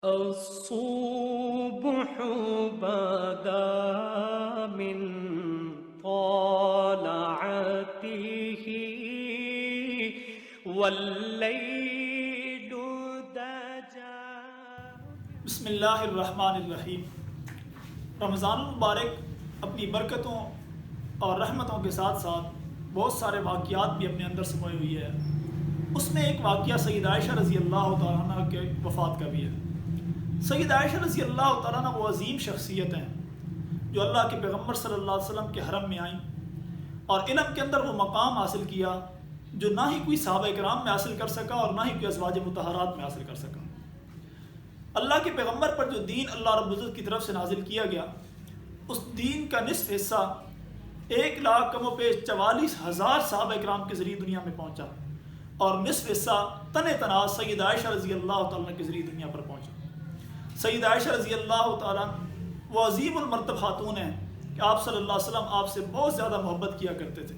الصبح بدا من طلعته والليل دجى. بسم اللہ الرحمن الرحیم۔ رمضان المبارک اپنی برکتوں اور رحمتوں کے ساتھ ساتھ بہت سارے واقعات بھی اپنے اندر سموئی ہوئی ہے۔ اس میں ایک واقعہ سید عائشہ رضی اللہ تعالیٰ عنہ کے وفات کا بھی ہے۔ سید عائشہ رضی اللہ تعالیٰ عنہ وہ عظیم شخصیت ہیں جو اللہ کے پیغمبر صلی اللہ علیہ وسلم کے حرم میں آئیں اور علم کے اندر وہ مقام حاصل کیا جو نہ ہی کوئی صحابہ کرام میں حاصل کر سکا اور نہ ہی کوئی ازواج مطہرات میں حاصل کر سکا۔ اللہ کے پیغمبر پر جو دین اللہ رب العزت کی طرف سے نازل کیا گیا، اس دین کا نصف حصہ 1,44,000 صحابہ کرام کے ذریعے دنیا میں پہنچا اور نصف حصہ تنہا سید عائشہ رضی اللہ تعالیٰ کے ذریعے دنیا پر پہنچا۔ سید عائشہ رضی اللہ تعالیٰ وہ عظیم المرتبہ خاتون ہیں کہ آپ صلی اللہ علیہ وسلم آپ سے بہت زیادہ محبت کیا کرتے تھے۔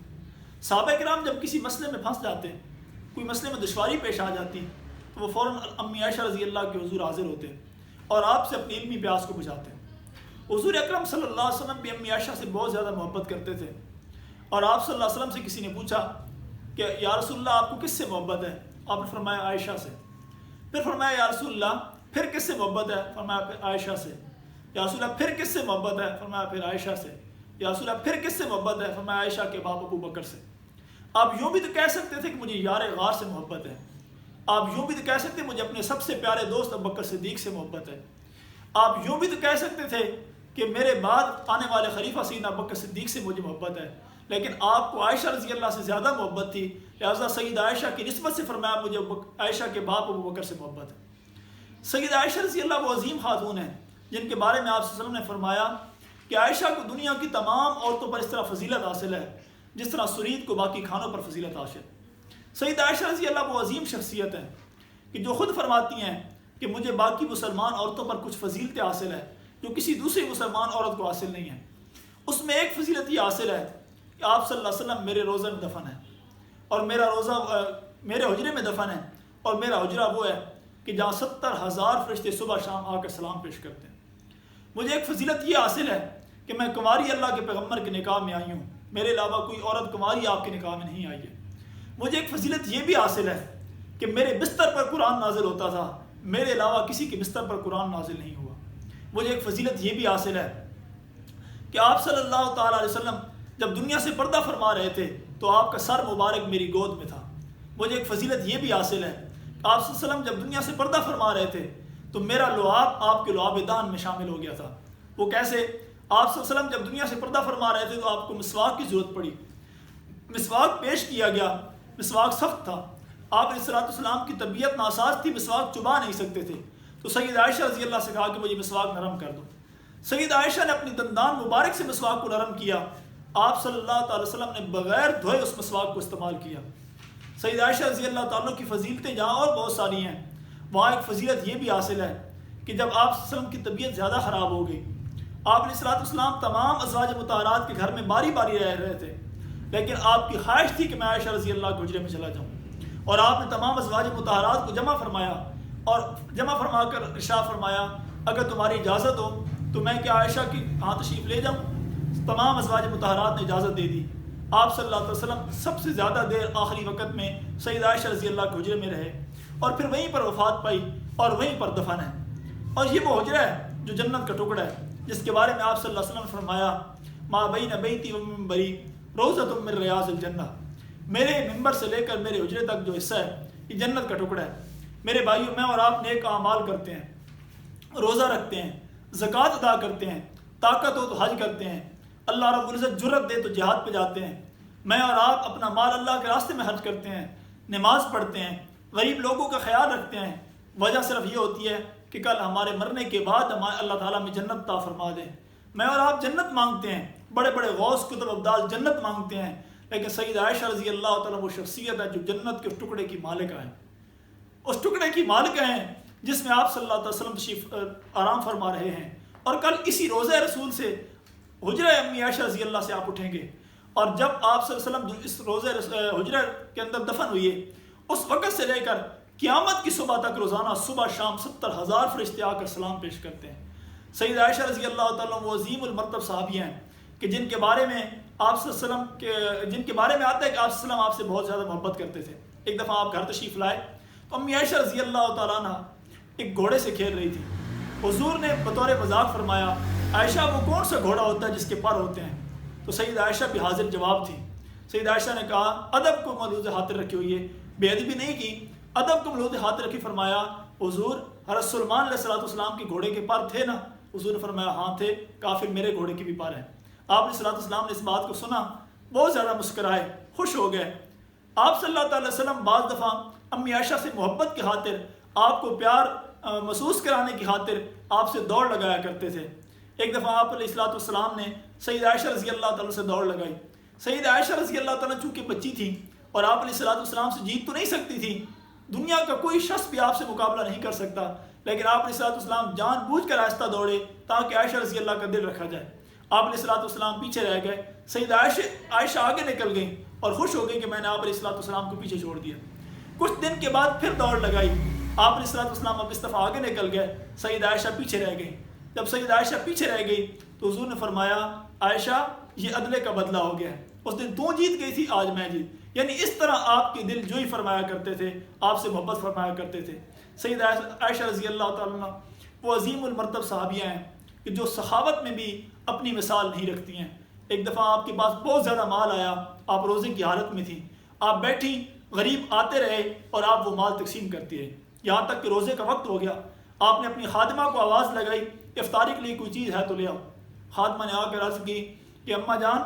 صحابہ کرام جب کسی مسئلے میں پھنس جاتے ہیں، کوئی مسئلے میں دشواری پیش آ جاتی تو وہ فوراً امی عائشہ رضی اللہ کے حضور حاضر ہوتے ہیں اور آپ سے اپنی علمی پیاس کو بجھاتے ہیں۔ حضور اکرم صلی اللہ علیہ وسلم بھی امی عائشہ سے بہت زیادہ محبت کرتے تھے اور آپ صلی اللہ علیہ وسلم سے کسی نے پوچھا کہ یا رسول اللہ آپ کو کس سے محبت ہے؟ آپ نے فرمایا عائشہ سے۔ پھر فرمایا یا رسول اللہ پھر کس سے محبت ہے؟ فرمایا پھر عائشہ سے۔ یا رسول اللہ پھر کس سے محبت ہے؟ فرمایا پھر عائشہ سے۔ یا رسول اللہ پھر کس سے محبت ہے؟ فرمایا عائشہ کے باپ ابو بکر سے۔ آپ یوں بھی تو کہہ سکتے تھے کہ مجھے یار غار سے محبت ہے، آپ یوں بھی تو کہہ سکتے مجھے اپنے سب سے پیارے دوست ابو بکر صدیق سے محبت ہے، آپ یوں بھی تو کہہ سکتے تھے کہ میرے بعد آنے والے خلیفہ سیدنا ابو بکر صدیق سے مجھے محبت ہے، لیکن آپ کو عائشہ رضی اللہ سے زیادہ محبت تھی، لہٰذا سید عائشہ کی نسبت سے فرمایا مجھے عائشہ کے باپ ابو بکر سے محبت ہے۔ سید عائشہ رضی اللہ وہ عظیم خاتون ہیں جن کے بارے میں آپ صلی اللہ علیہ وسلم نے فرمایا کہ عائشہ کو دنیا کی تمام عورتوں پر اس طرح فضیلت حاصل ہے جس طرح سرید کو باقی کھانوں پر فضیلت حاصل۔ سید عائشہ رضی اللہ وہ عظیم شخصیت ہیں کہ جو خود فرماتی ہیں کہ مجھے باقی مسلمان عورتوں پر کچھ فضیلتیں حاصل ہے جو کسی دوسری مسلمان عورت کو حاصل نہیں ہیں۔ اس میں ایک فضیلت یہ حاصل ہے کہ آپ صلی اللہ علیہ وسلم میرے روزہ میں دفن ہے اور میرا روزہ میرے حجرے میں دفن ہے اور میرا حجرہ وہ ہے کہ جہاں 70,000 فرشتے صبح شام آ کر سلام پیش کرتے ہیں۔ مجھے ایک فضیلت یہ حاصل ہے کہ میں کنواری اللہ کے پیغمبر کے نکاح میں آئی ہوں، میرے علاوہ کوئی عورت کنواری آپ کے نکاح میں نہیں آئی ہے۔ مجھے ایک فضیلت یہ بھی حاصل ہے کہ میرے بستر پر قرآن نازل ہوتا تھا، میرے علاوہ کسی کے بستر پر قرآن نازل نہیں ہوا۔ مجھے ایک فضیلت یہ بھی حاصل ہے کہ آپ صلی اللہ تعالیٰ علیہ وسلم جب دنیا سے پردہ فرما رہے تھے تو آپ کا سر مبارک میری گود میں تھا۔ مجھے ایک فضیلت یہ بھی حاصل ہے کہ آپ صلی اللہ علیہ وسلم جب دنیا سے پردہ فرما رہے تھے تو میرا لعاب آپ کے لعاب دان میں شامل ہو گیا تھا۔ وہ کیسے؟ آپ صلی اللہ علیہ وسلم جب دنیا سے پردہ فرما رہے تھے تو آپ کو مسواک کی ضرورت پڑی، مسواک پیش کیا گیا، مسواک سخت تھا، آپ علیہ السلام کی طبیعت ناساز تھی، مسواک چبا نہیں سکتے تھے، تو سید عائشہ رضی اللہ سے کہا کہ مجھے مسواک نرم کر دو۔ سید عائشہ نے اپنی دندان مبارک سے مسواک کو نرم کیا، آپ صلی اللہ تعالی وسلم نے بغیر دھوئے اس مسواک کو استعمال کیا۔ سید عائشہ رضی اللہ تعالیٰ کی فضیلتیں جہاں اور بہت ساری ہیں، وہاں ایک فضیلت یہ بھی حاصل ہے کہ جب آپ صلی اللہ علیہ وسلم کی طبیعت زیادہ خراب ہو گئی، آپ علیہ السلام تمام ازواج مطہرات کے گھر میں باری باری رہ رہے تھے، لیکن آپ کی خواہش تھی کہ میں عائشہ رضی اللہ کے حجرے میں چلا جاؤں، اور آپ نے تمام ازواج مطہرات کو جمع فرمایا اور جمع فرما کر ارشاد فرمایا اگر تمہاری اجازت ہو تو میں کیا عائشہ کی ہاں تشریف لے جاؤں؟ تمام ازواج مطہرات نے اجازت دے دی۔ آپ صلی اللہ علیہ وسلم سب سے زیادہ دیر آخری وقت میں سید عائشہ رضی اللہ کے حجرے میں رہے اور پھر وہیں پر وفات پائی اور وہیں پر دفن ہے۔ اور یہ وہ حجرہ ہے جو جنت کا ٹکڑا ہے جس کے بارے میں آپ صلی اللہ علیہ وسلم نے فرمایا ما بین بیتی و منبری روضۃ من ریاض الجنہ، میرے ممبر سے لے کر میرے حجرے تک جو حصہ ہے یہ جنت کا ٹکڑا ہے۔ میرے بھائیوں، میں اور آپ نیک اعمال کرتے ہیں، روزہ رکھتے ہیں، زکوٰۃ ادا کرتے ہیں، طاقت ہو تو حج کرتے ہیں، اللہ رب العزت جرت دے تو جہاد پہ جاتے ہیں، میں اور آپ اپنا مال اللہ کے راستے میں خرچ کرتے ہیں، نماز پڑھتے ہیں، غریب لوگوں کا خیال رکھتے ہیں، وجہ صرف یہ ہوتی ہے کہ کل ہمارے مرنے کے بعد ہمارے اللہ تعالیٰ میں جنت عطا فرما دیں۔ میں اور آپ جنت مانگتے ہیں، بڑے بڑے غوث کتب ابدال جنت مانگتے ہیں، لیکن سید عائشہ رضی اللہ تعالیٰ وہ شخصیت ہے جو جنت کے ٹکڑے کی مالکہ ہے، اس ٹکڑے کی مالکہ ہیں جس میں آپ صلی اللہ علیہ وسلم تشریف آرام فرما رہے ہیں، اور کل اسی روضہ رسول سے حجرہ امی عائشہ رضی اللہ سے آپ اٹھیں گے، اور جب آپ صلی اللہ علیہ وسلم اس روضہ حجرہ کے اندر دفن ہوئے اس وقت سے لے کر قیامت کی صبح تک روزانہ صبح شام 70,000 فرشتے آ کر سلام پیش کرتے ہیں۔ سیدہ عائشہ رضی اللہ تعالیٰ وہ عظیم المرتب صحابیہ ہیں کہ جن کے بارے میں آپ صلی اللہ علیہ وسلم کے جن کے بارے میں آتا ہے کہ آپ صلی اللہ علیہ وسلم آپ سے بہت زیادہ محبت کرتے تھے۔ ایک دفعہ آپ گھر تشریف لائے تو امی عائشہ رضی اللہ تعالیٰ عنہ ایک گھوڑے سے کھیل رہی تھی۔ حضور نے بطور مذاق فرمایا عائشہ وہ کون سا گھوڑا ہوتا ہے جس کے پر ہوتے ہیں؟ تو سیدہ عائشہ بھی حاضر جواب تھی۔ سیدہ عائشہ نے کہا ادب کو ملحوظ خاطر رکھی ہوئی ہے، بے ادبی نہیں کی، ادب کو ملحوظ خاطر رکھی۔ فرمایا حضور حضرت سلیمان علیہ السلام کے گھوڑے کے پر تھے نا؟ حضور نے فرمایا ہاں تھے۔ کہا پھر میرے گھوڑے کے بھی پر ہیں۔ آپ علیہ السلام نے اس بات کو سنا، بہت زیادہ مسکرائے، خوش ہو گئے۔ آپ صلی اللہ تعالی وسلم بعض دفعہ امی عائشہ سے محبت کی خاطر، آپ کو پیار محسوس کرانے کی خاطر آپ سے دوڑ لگایا کرتے تھے۔ ایک دفعہ آپ علیہ السلام نے سیدہ عائشہ رضی اللہ تعالیٰ سے دوڑ لگائی۔ سیدہ عائشہ رضی اللہ تعالیٰ چونکہ بچی تھی اور آپ علیہ السلام سے جیت تو نہیں سکتی تھی، دنیا کا کوئی شخص بھی آپ سے مقابلہ نہیں کر سکتا، لیکن آپ علیہ السلام جان بوجھ کر آہستہ دوڑے تاکہ عائشہ رضی اللہ کا دل رکھا جائے۔ آپ علیہ السلام پیچھے رہ گئے، سیدہ عائشہ آگے نکل گئیں اور خوش ہو گئی کہ میں نے آپ علیہ السلام کو پیچھے چھوڑ دیا۔ کچھ دن کے بعد پھر دوڑ لگائی، آپ علیہ السلام اب اس دفعہ آگے نکل گئے، سیدہ عائشہ پیچھے رہ گئی۔ جب سیدہ عائشہ پیچھے رہ گئی تو حضور نے فرمایا عائشہ یہ عدلے کا بدلہ ہو گیا، اس دن تو جیت گئی تھی آج میں جیت۔ یعنی اس طرح آپ کے دل جوئی فرمایا کرتے تھے، آپ سے محبت فرمایا کرتے تھے۔ سیدہ عائشہ رضی اللہ تعالیٰ وہ عظیم المرتب صحابیہ ہیں کہ جو سخاوت میں بھی اپنی مثال نہیں رکھتی ہیں۔ ایک دفعہ آپ کے پاس بہت زیادہ مال آیا، آپ روزے کی حالت میں تھی، آپ بیٹھی، غریب آتے رہے اور آپ وہ مال تقسیم کرتی رہے، یہاں تک کہ روزے کا وقت ہو گیا۔ آپ نے اپنی خادمہ کو آواز لگائی افطاری کے لیے کوئی چیز ہے تو لے آؤ۔ خادمہ نے آ کر عرض کی کہ اماں جان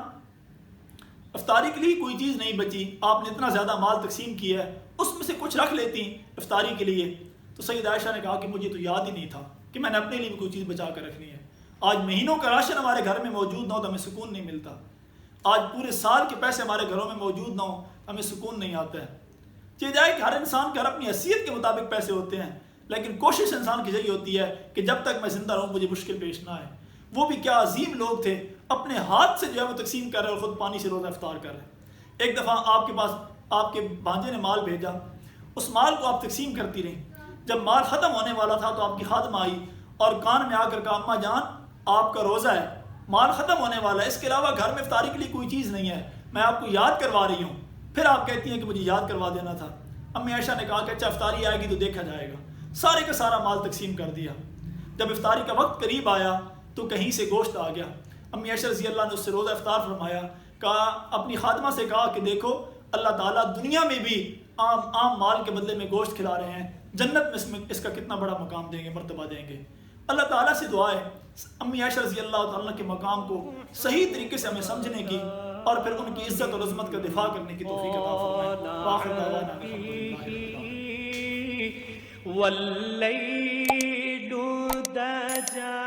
افطاری کے لیے کوئی چیز نہیں بچی، آپ نے اتنا زیادہ مال تقسیم کیا ہے، اس میں سے کچھ رکھ لیتی افطاری کے لیے۔ تو سیدہ عائشہ نے کہا کہ مجھے تو یاد ہی نہیں تھا کہ میں نے اپنے لیے بھی کوئی چیز بچا کر رکھنی ہے۔ آج مہینوں کا راشن ہمارے گھر میں موجود نہ ہو تو ہمیں سکون نہیں ملتا، آج پورے سال کے پیسے ہمارے گھروں میں موجود نہ ہو ہمیں سکون نہیں آتا ہے۔ چاہے جائے کہ ہر انسان کے ہر اپنی حیثیت کے مطابق پیسے ہوتے ہیں، لیکن کوشش انسان کی یہی ہوتی ہے کہ جب تک میں زندہ رہوں مجھے مشکل پیش نہ آئے۔ وہ بھی کیا عظیم لوگ تھے، اپنے ہاتھ سے جو ہے وہ تقسیم کر رہے اور خود پانی سے روزہ افطار کر رہے۔ ایک دفعہ آپ کے پاس آپ کے بھانجے نے مال بھیجا، اس مال کو آپ تقسیم کرتی رہیں۔ جب مال ختم ہونے والا تھا تو آپ کی خادمہ آئی اور کان میں آ کر کہا اماں جان آپ کا روزہ ہے، مال ختم ہونے والا ہے، اس کے علاوہ گھر میں افطاری کے لیے کوئی چیز نہیں ہے، میں آپ کو یاد کروا رہی ہوں۔ پھر آپ کہتی ہیں کہ مجھے یاد کروا دینا تھا۔ امی عائشہ نے کہا کہ اچھا افطاری آئے گی تو دیکھا جائے گا، سارے کا سارا مال تقسیم کر دیا۔ جب افطاری کا وقت قریب آیا تو کہیں سے گوشت آ گیا۔ امی عائشہ رضی اللہ نے اس سے روزہ افطار فرمایا، کہا اپنی خادمہ سے کہا کہ دیکھو اللہ تعالیٰ دنیا میں بھی عام مال کے بدلے میں گوشت کھلا رہے ہیں، جنت میں اس کا کتنا بڑا مقام دیں گے، مرتبہ دیں گے۔ اللہ تعالیٰ سے دعا ہے امی عائشہ رضی اللہ تعالیٰ کے مقام کو صحیح طریقے سے ہمیں سمجھنے کی اور پھر ان کی عزت اور عظمت کا دفاع کرنے کی توفیق عطا فرمائے۔ وآخر دعوانا الحمدللہ رب العالمین۔ واللیل دجا